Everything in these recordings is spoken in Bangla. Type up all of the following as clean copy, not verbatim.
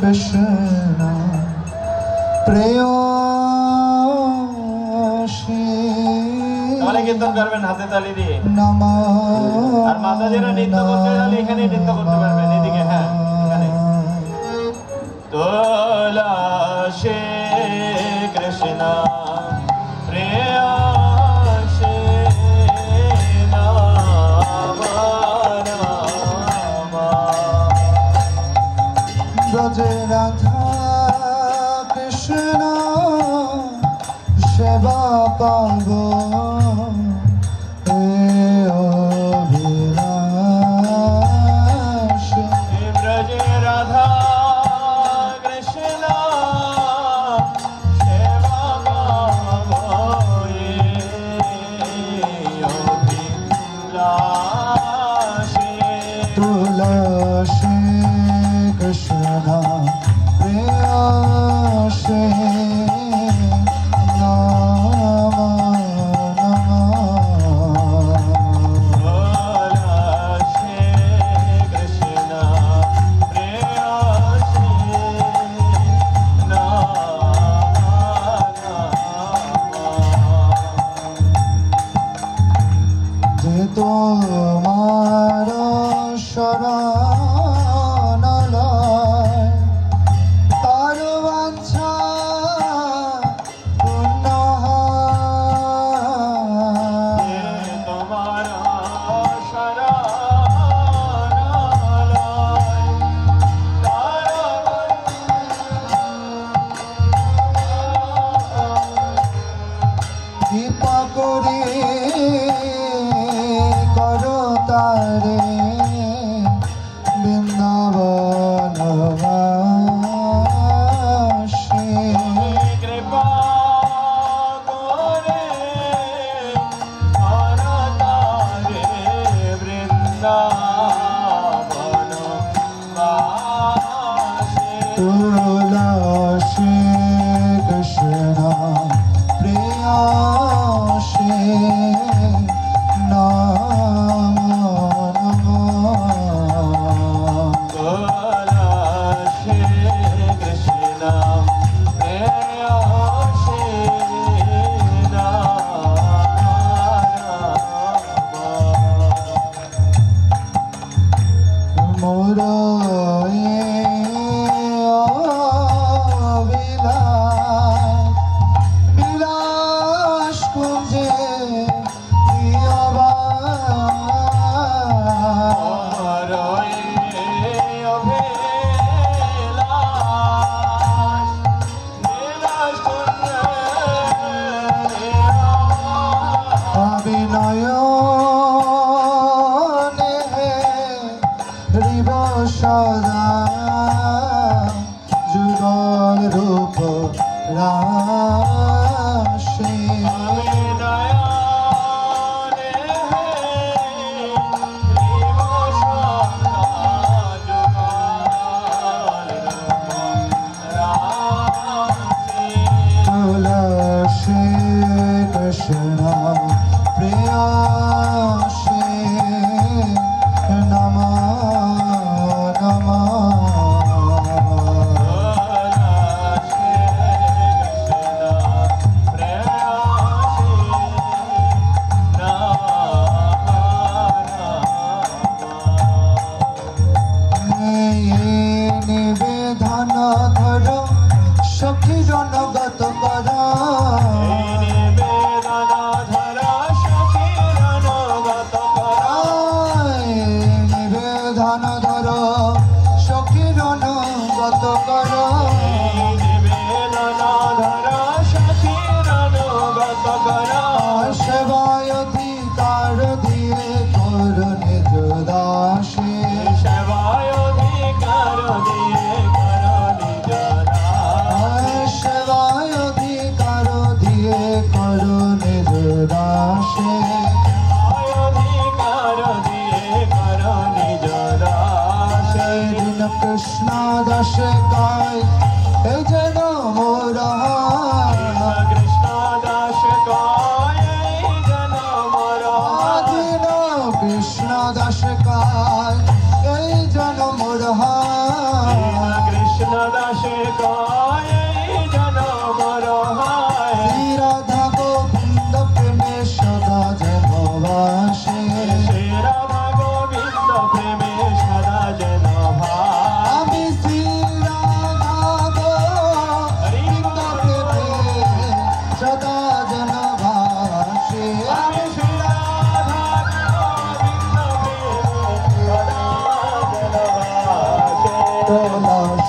कृष्ण प्रेयसी তাহলে কীর্তন করবেন হাতে তালি দিয়ে नमः আর মাতাজিরা নৃত্য করতে গেলে এখানে নৃত্য করতে পারবেন এদিকে হ্যাঁ এখানে তুলসী কৃষ্ণ প্রেয়সী নমঃ ब्रज राधा कृष्ण सेवा पाबो ব্রজ রাধা কৃষ্ণ সেবা পাবো तुलसी कृष्ण प्रेयसी তোমার শরণ লয় তার বাঞ্ছা পূর্ণ হয় তোমার শরণ লয় কৃপা করে করো তারে বৃন্দাবনবাসী কৃপা করে অনতারে বৃন্দাবনবাসী তুলসী কৃষ্ণ প্রেয়সী নমঃ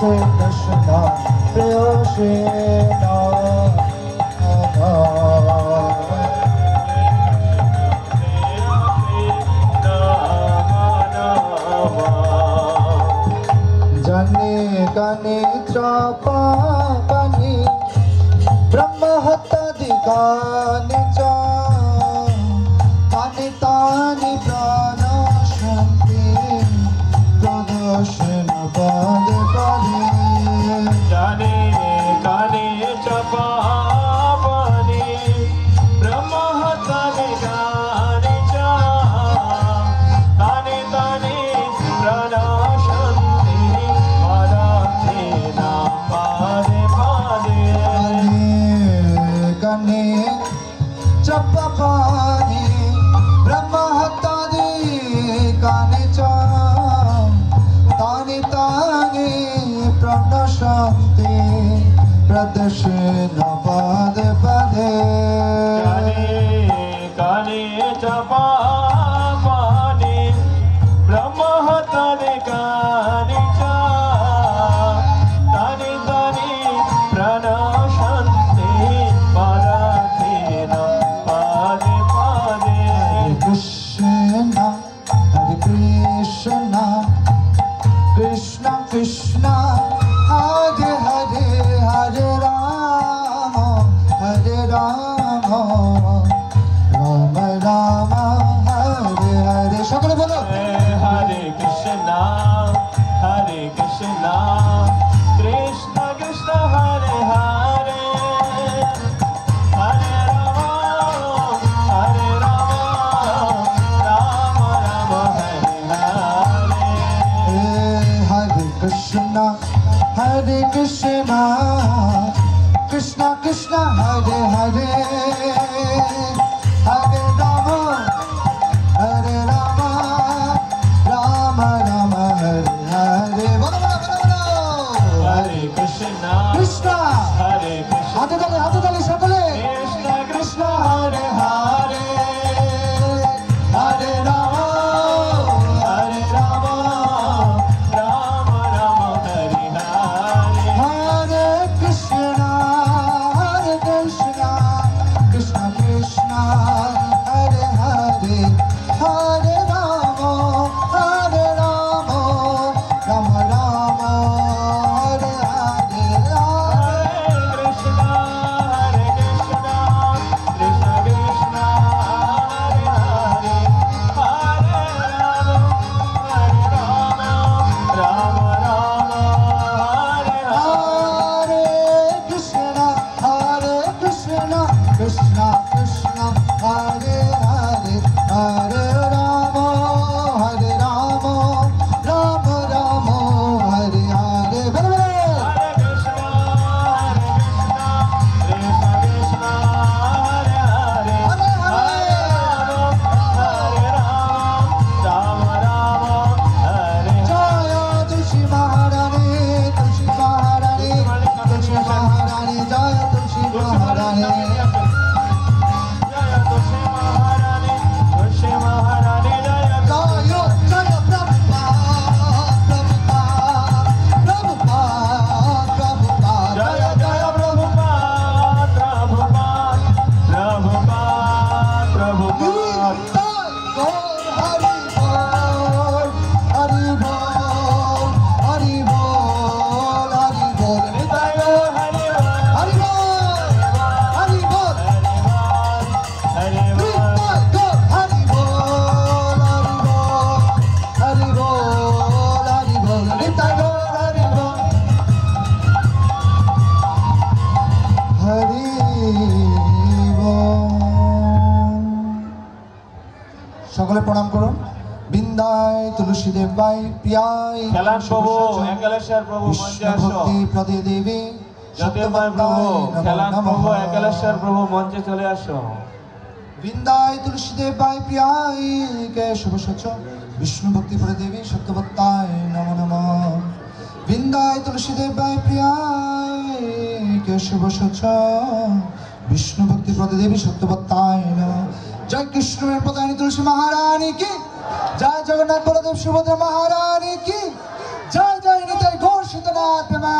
Shri Krishna Prayoshe Jani Gani Trapa Gani Brahma Hatta Digani Cha Tani Tani Prana Shanti Pradashana Pade Pade Jani Gani Trapa Gani Brahma Hatta Digani Cha Tani Tani Prana Shanti Pradashana Pade Pade Gani Chappa Pani Brahma Hatta Digani Cha Tani Tani Prana Shanti Pradashana Pade Pade Jani Gani Trapa Gani Brahma Hatta Digani Cha Tani Tani Prana Shanti Padathina Pade Pade Hare Krishna Krishna Krishna Hare Hare Hare Rama Hare Rama Rama Rama Hare Hare সকলে বলো Hare Krishna Krishna Krishna Hare Hare Hare Rama Rama Rama Hare Hare Hare Krishna Krishna Krishna Hare Hare Hare Rama Rama Rama Hare Hare বলো বলো বলো বলো Hare Krishna Krishna Hare Krishna হাতে তালি সকলে Krishna Krishna Hare Hare Hare Ram Rama Rama Hare Hare হরে Krishna Krishna Krishna Hare Hare Hare Ram Ram Ram Hare Hare Hare Krishna Krishna Krishna Hare Hare Hare Rama Rama Hare Hare Hare Krishna Krishna Krishna Hare Hare Hare Rama Rama Hare Hare বলো বলো Hare Krishna Krishna Krishna Hare Hare Hare Rama Hare জয় তুলসী মহারানী তুলসী মহারানী তুলসী মহারানী জয় তুলসী মহারানী Jaya Tulsi Maharani Jaya জয় জয় Prabhupada Jaya Jaya Prabhupada Nitai Gour Hari বল হরি বল হরি বল হরি বল নিতাই গৌর হরি বল হরি বল নিতাই গৌর হরি বল হরি বল হরি বল নিতাই গৌর হরি বল হরি বল সকলে প্রণাম করুন বিন্দায় তুলসী দেবাই প্রিয়ায় খেলান প্রভু একালেশ্বর প্রভু মঞ্চে আসো ভক্তি প্রদে দেবী জ্যোতির্ময় প্রভু খেলান প্রভু একালেশ্বর প্রভু মঞ্চে চলে আসো বৃন্দায় তুলসী দেবাই প্রিয়ায় কেশব সচ বিষ্ণু ভক্তি প্রদে দেবী সত্যবত্তায় নমো নমঃ বৃন্দায় তুলসী দেবাই প্রিয়ায় কেশব সচ বিষ্ণু ভক্তি প্রদে দেবী সত্যবত্তায় নমঃ জয় কৃষ্ণের প্রদানী তুলসী মহারানী কি জয় জগন্নাথ বলদেব সুভদ্রা মহারানী কি জয় জয় নিতাই গৌর সীতানাথ প্রেমা